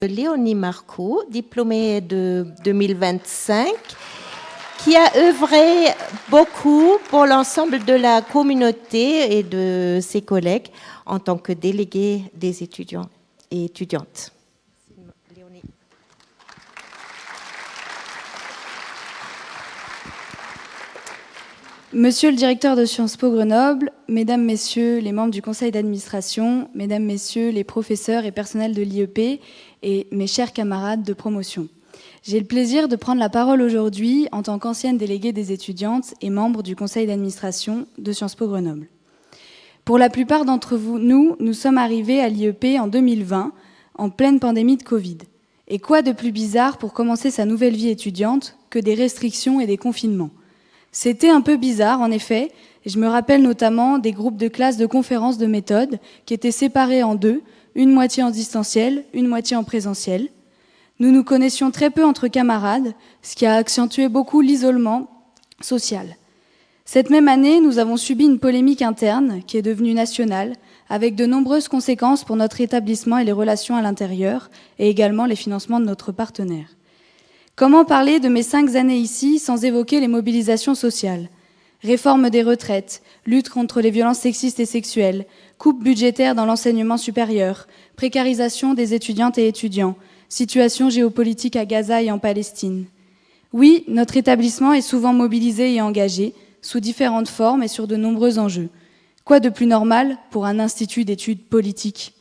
Léonie Marcoux, diplômée de 2025, qui a œuvré beaucoup pour l'ensemble de la communauté et de ses collègues en tant que déléguée des étudiants et étudiantes. Léonie. Monsieur le directeur de Sciences Po Grenoble, mesdames, messieurs les membres du conseil d'administration, mesdames, messieurs les professeurs et personnels de l'IEP et mes chers camarades de promotion. J'ai le plaisir de prendre la parole aujourd'hui en tant qu'ancienne déléguée des étudiantes et membre du conseil d'administration de Sciences Po Grenoble. Pour la plupart d'entre vous, nous sommes arrivés à l'IEP en 2020, en pleine pandémie de Covid. Et quoi de plus bizarre pour commencer sa nouvelle vie étudiante que des restrictions et des confinements ? C'était un peu bizarre, en effet, et je me rappelle notamment des groupes de classe de conférences de méthode qui étaient séparés en deux, une moitié en distanciel, une moitié en présentiel. Nous nous connaissions très peu entre camarades, ce qui a accentué beaucoup l'isolement social. Cette même année, nous avons subi une polémique interne qui est devenue nationale, avec de nombreuses conséquences pour notre établissement et les relations à l'intérieur, et également les financements de notre partenaire. Comment parler de mes 5 années ici sans évoquer les mobilisations sociales ? Réforme des retraites, lutte contre les violences sexistes et sexuelles, coupe budgétaire dans l'enseignement supérieur, précarisation des étudiantes et étudiants, situation géopolitique à Gaza et en Palestine. Oui, notre établissement est souvent mobilisé et engagé, sous différentes formes et sur de nombreux enjeux. Quoi de plus normal pour un institut d'études politiques ?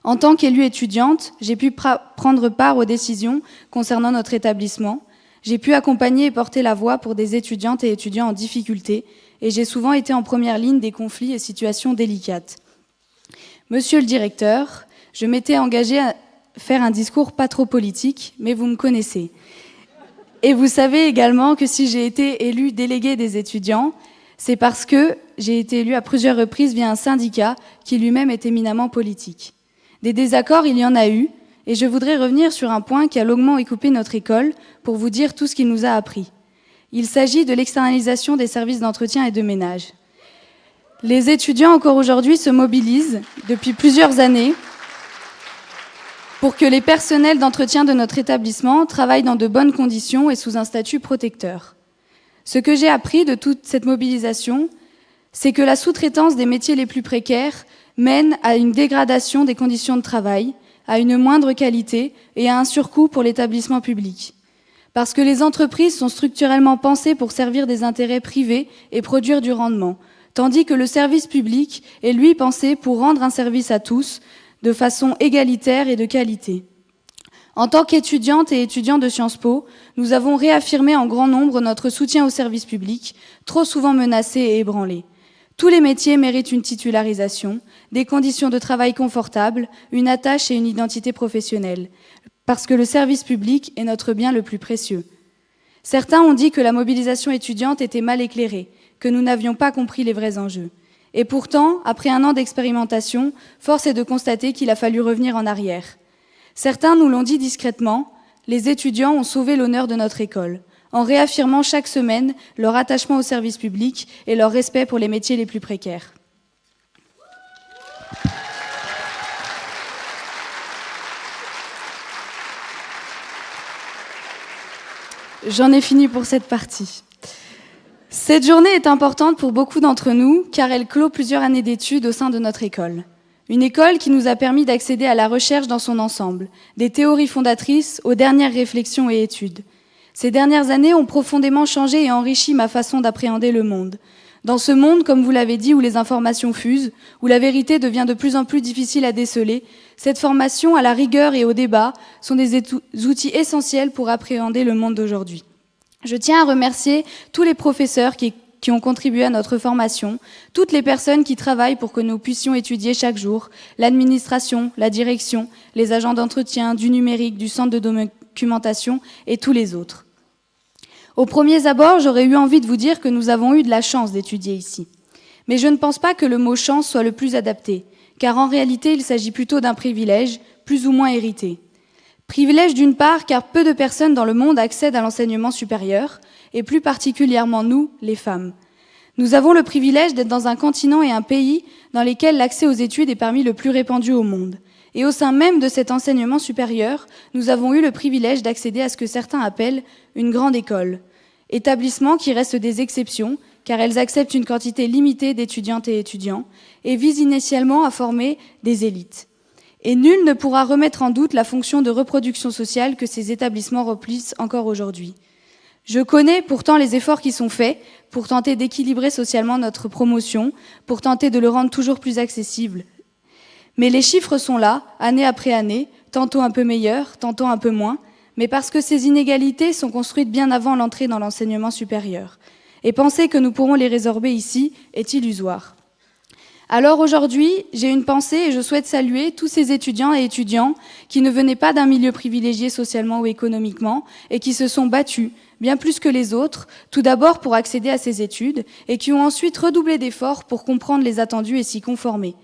En tant qu'élue étudiante, j'ai pu prendre part aux décisions concernant notre établissement. J'ai pu accompagner et porter la voix pour des étudiantes et étudiants en difficulté, et j'ai souvent été en première ligne des conflits et situations délicates. Monsieur le directeur, je m'étais engagée à faire un discours pas trop politique, mais vous me connaissez. Et vous savez également que si j'ai été élue déléguée des étudiants, c'est parce que j'ai été élue à plusieurs reprises via un syndicat qui lui-même est éminemment politique. Des désaccords, il y en a eu, et je voudrais revenir sur un point qui a longuement occupé notre école pour vous dire tout ce qu'il nous a appris. Il s'agit de l'externalisation des services d'entretien et de ménage. Les étudiants, encore aujourd'hui, se mobilisent depuis plusieurs années pour que les personnels d'entretien de notre établissement travaillent dans de bonnes conditions et sous un statut protecteur. Ce que j'ai appris de toute cette mobilisation, c'est que la sous-traitance des métiers les plus précaires mène à une dégradation des conditions de travail, à une moindre qualité et à un surcoût pour l'établissement public. Parce que les entreprises sont structurellement pensées pour servir des intérêts privés et produire du rendement, tandis que le service public est, lui, pensé pour rendre un service à tous de façon égalitaire et de qualité. En tant qu'étudiantes et étudiants de Sciences Po, nous avons réaffirmé en grand nombre notre soutien au service public, trop souvent menacé et ébranlé. Tous les métiers méritent une titularisation, des conditions de travail confortables, une attache et une identité professionnelle, parce que le service public est notre bien le plus précieux. Certains ont dit que la mobilisation étudiante était mal éclairée, que nous n'avions pas compris les vrais enjeux. Et pourtant, après 1 an d'expérimentation, force est de constater qu'il a fallu revenir en arrière. Certains nous l'ont dit discrètement, les étudiants ont sauvé l'honneur de notre école, en réaffirmant chaque semaine leur attachement au service public et leur respect pour les métiers les plus précaires. J'en ai fini pour cette partie. Cette journée est importante pour beaucoup d'entre nous car elle clôt plusieurs années d'études au sein de notre école. Une école qui nous a permis d'accéder à la recherche dans son ensemble, des théories fondatrices aux dernières réflexions et études. Ces dernières années ont profondément changé et enrichi ma façon d'appréhender le monde. Dans ce monde, comme vous l'avez dit, où les informations fusent, où la vérité devient de plus en plus difficile à déceler, cette formation à la rigueur et au débat sont des outils essentiels pour appréhender le monde d'aujourd'hui. Je tiens à remercier tous les professeurs qui ont contribué à notre formation, toutes les personnes qui travaillent pour que nous puissions étudier chaque jour, l'administration, la direction, les agents d'entretien, du numérique, du centre de documentation et tous les autres. Au premier abord, j'aurais eu envie de vous dire que nous avons eu de la chance d'étudier ici. Mais je ne pense pas que le mot « chance » soit le plus adapté, car en réalité, il s'agit plutôt d'un privilège, plus ou moins hérité. Privilège d'une part, car peu de personnes dans le monde accèdent à l'enseignement supérieur, et plus particulièrement nous, les femmes. Nous avons le privilège d'être dans un continent et un pays dans lesquels l'accès aux études est parmi le plus répandu au monde. Et au sein même de cet enseignement supérieur, nous avons eu le privilège d'accéder à ce que certains appellent une grande école. Établissements qui restent des exceptions, car elles acceptent une quantité limitée d'étudiantes et étudiants, et visent initialement à former des élites. Et nul ne pourra remettre en doute la fonction de reproduction sociale que ces établissements remplissent encore aujourd'hui. Je connais pourtant les efforts qui sont faits pour tenter d'équilibrer socialement notre promotion, pour tenter de le rendre toujours plus accessible. Mais les chiffres sont là, année après année, tantôt un peu meilleurs, tantôt un peu moins, mais parce que ces inégalités sont construites bien avant l'entrée dans l'enseignement supérieur. Et penser que nous pourrons les résorber ici est illusoire. Alors aujourd'hui, j'ai une pensée et je souhaite saluer tous ces étudiants et étudiants qui ne venaient pas d'un milieu privilégié socialement ou économiquement et qui se sont battus, bien plus que les autres, tout d'abord pour accéder à ces études et qui ont ensuite redoublé d'efforts pour comprendre les attendus et s'y conformer.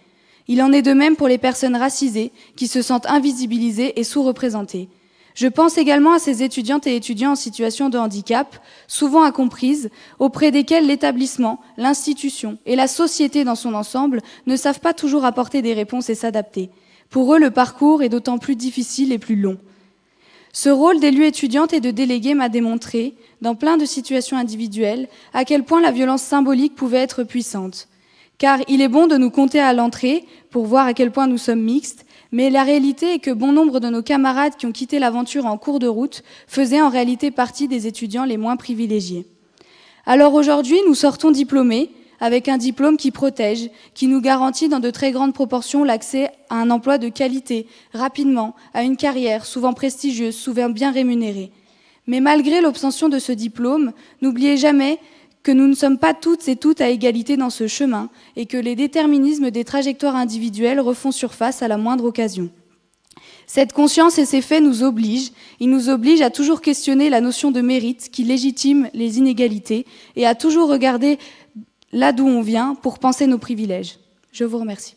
Il en est de même pour les personnes racisées qui se sentent invisibilisées et sous-représentées. Je pense également à ces étudiantes et étudiants en situation de handicap, souvent incomprises, auprès desquels l'établissement, l'institution et la société dans son ensemble ne savent pas toujours apporter des réponses et s'adapter. Pour eux, le parcours est d'autant plus difficile et plus long. Ce rôle d'élu étudiante et de déléguée m'a démontré, dans plein de situations individuelles, à quel point la violence symbolique pouvait être puissante. Car il est bon de nous compter à l'entrée pour voir à quel point nous sommes mixtes, mais la réalité est que bon nombre de nos camarades qui ont quitté l'aventure en cours de route faisaient en réalité partie des étudiants les moins privilégiés. Alors aujourd'hui, nous sortons diplômés, avec un diplôme qui protège, qui nous garantit dans de très grandes proportions l'accès à un emploi de qualité, rapidement, à une carrière souvent prestigieuse, souvent bien rémunérée. Mais malgré l'obtention de ce diplôme, n'oubliez jamais que nous ne sommes pas toutes et toutes à égalité dans ce chemin et que les déterminismes des trajectoires individuelles refont surface à la moindre occasion. Cette conscience et ces faits nous obligent, ils nous obligent à toujours questionner la notion de mérite qui légitime les inégalités et à toujours regarder là d'où on vient pour penser nos privilèges. Je vous remercie.